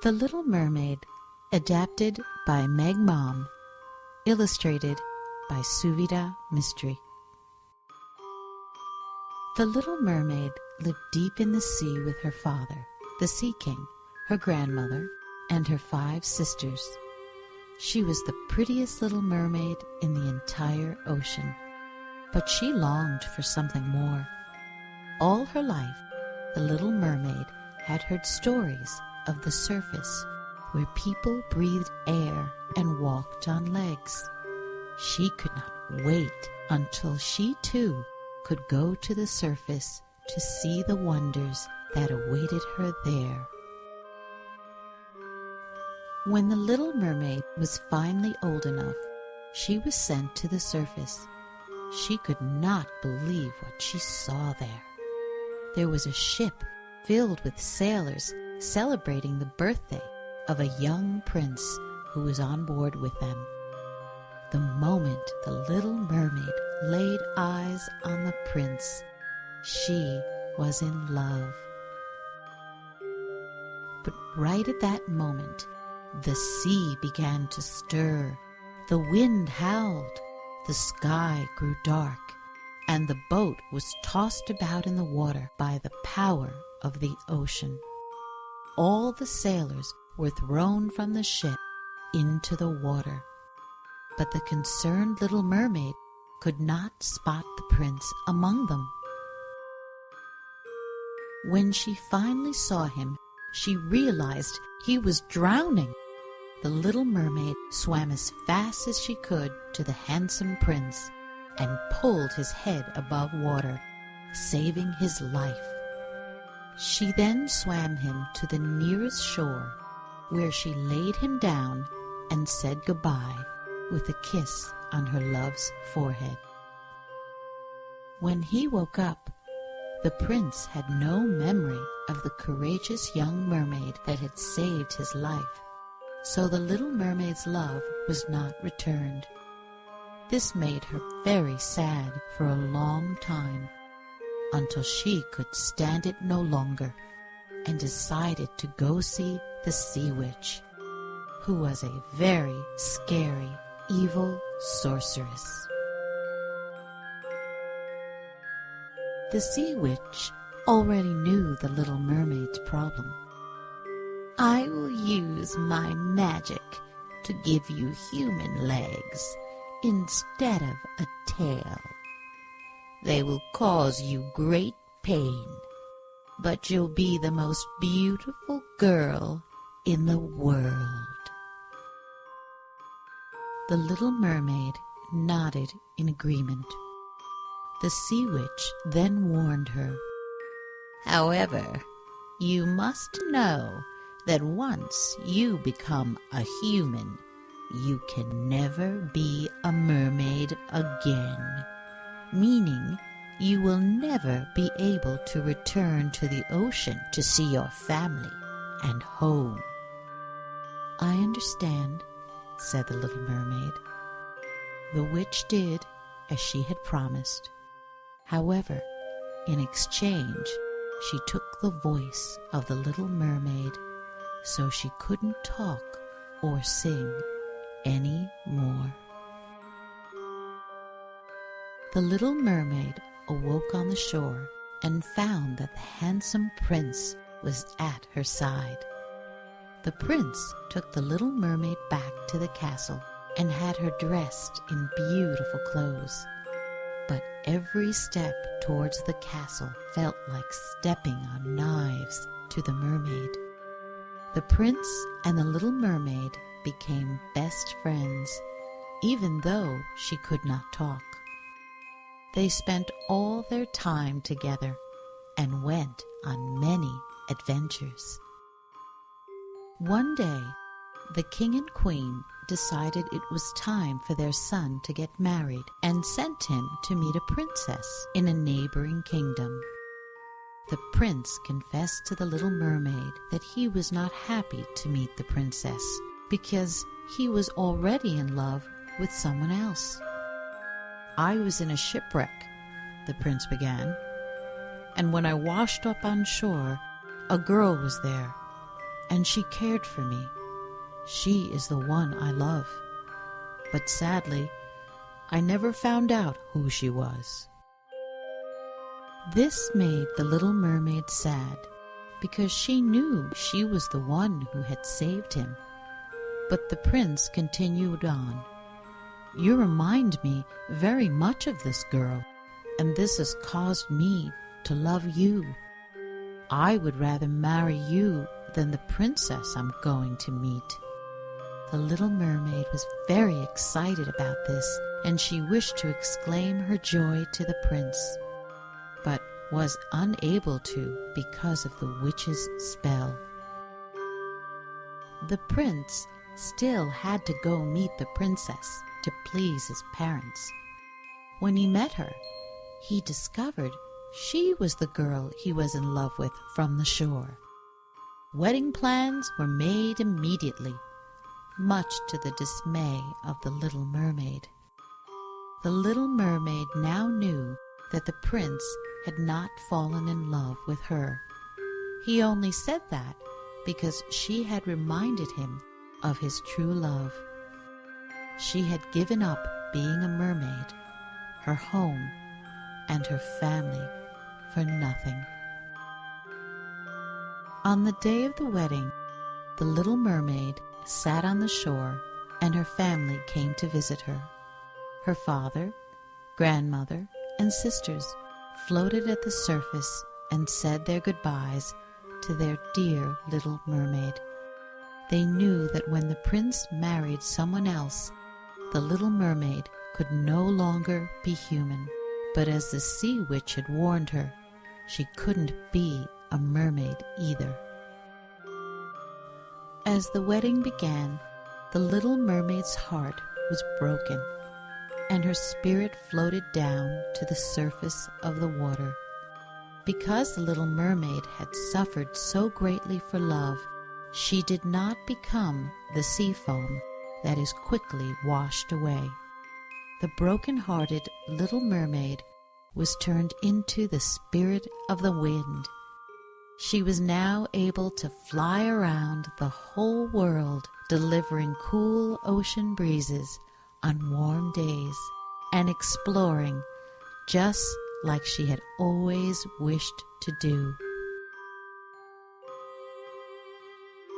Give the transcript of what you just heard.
The Little Mermaid, adapted by Meg Mom, illustrated by Suvita Mistry. The Little Mermaid lived deep in the sea with her father, the Sea King, her grandmother, and her 5 sisters. She was the prettiest little mermaid in the entire ocean, but she longed for something more. All her life, the Little Mermaid had heard stories of the surface where people breathed air and walked on legs. She could not wait until she too could go to the surface to see the wonders that awaited her there. When the Little Mermaid was finally old enough, she was sent to the surface. She could not believe what she saw there. There was a ship filled with sailors celebrating the birthday of a young prince who was on board with them. The moment the Little Mermaid laid eyes on the prince, she was in love. But right at that moment, the sea began to stir, the wind howled, the sky grew dark, and the boat was tossed about in the water by the power of the ocean. All the sailors were thrown from the ship into the water, but the concerned Little Mermaid could not spot the prince among them. When she finally saw him, she realized he was drowning. The Little Mermaid swam as fast as she could to the handsome prince and pulled his head above water, saving his life. She then swam him to the nearest shore, where she laid him down and said goodbye with a kiss on her love's forehead. When he woke up, the prince had no memory of the courageous young mermaid that had saved his life, so the Little Mermaid's love was not returned. This made her very sad for a long time, until she could stand it no longer and decided to go see the Sea Witch, who was a very scary, evil sorceress. The Sea Witch already knew the Little Mermaid's problem. "I will use my magic to give you human legs instead of a tail. They will cause you great pain, but you'll be the most beautiful girl in the world." The Little Mermaid nodded in agreement. The Sea Witch then warned her, "However, you must know that once you become a human, you can never be a mermaid again, meaning you will never be able to return to the ocean to see your family and home." "I understand," said the Little Mermaid. The witch did as she had promised. However, in exchange, she took the voice of the Little Mermaid, so she couldn't talk or sing any more. The Little Mermaid awoke on the shore and found that the handsome prince was at her side. The prince took the Little Mermaid back to the castle and had her dressed in beautiful clothes. But every step towards the castle felt like stepping on knives to the mermaid. The prince and the Little Mermaid became best friends, even though she could not talk. They spent all their time together and went on many adventures. One day, the king and queen decided it was time for their son to get married and sent him to meet a princess in a neighboring kingdom. The prince confessed to the Little Mermaid that he was not happy to meet the princess because he was already in love with someone else. "I was in a shipwreck," the prince began, "and when I washed up on shore, a girl was there. and she cared for me. She is the one I love. But sadly, I never found out who she was." This made the little mermaid sad, because she knew she was the one who had saved him. But the prince continued on. "You remind me very much of this girl, and this has caused me to love you. I would rather marry you than the princess I'm going to meet." The little mermaid was very excited about this, and she wished to exclaim her joy to the prince, but was unable to because of the witch's spell. The prince still had to go meet the princess to please his parents. When he met her, he discovered she was the girl he was in love with from the shore. Wedding plans were made immediately, much to the dismay of the little mermaid. The little mermaid now knew that the prince had not fallen in love with her. He only said that because she had reminded him of his true love. She had given up being a mermaid, her home, and her family for nothing. On the day of the wedding, the little mermaid sat on the shore, and her family came to visit her. Her father, grandmother, and sisters floated at the surface and said their goodbyes to their dear little mermaid. They knew that when the prince married someone else, the little mermaid could no longer be human. But as the sea witch had warned her, she couldn't be a mermaid either. As the wedding began, the little mermaid's heart was broken, and her spirit floated down to the surface of the water. Because the little mermaid had suffered so greatly for love, she did not become the sea foam that is quickly washed away. The broken-hearted little mermaid was turned into the spirit of the wind. She was now able to fly around the whole world, delivering cool ocean breezes on warm days and exploring just like she had always wished to do.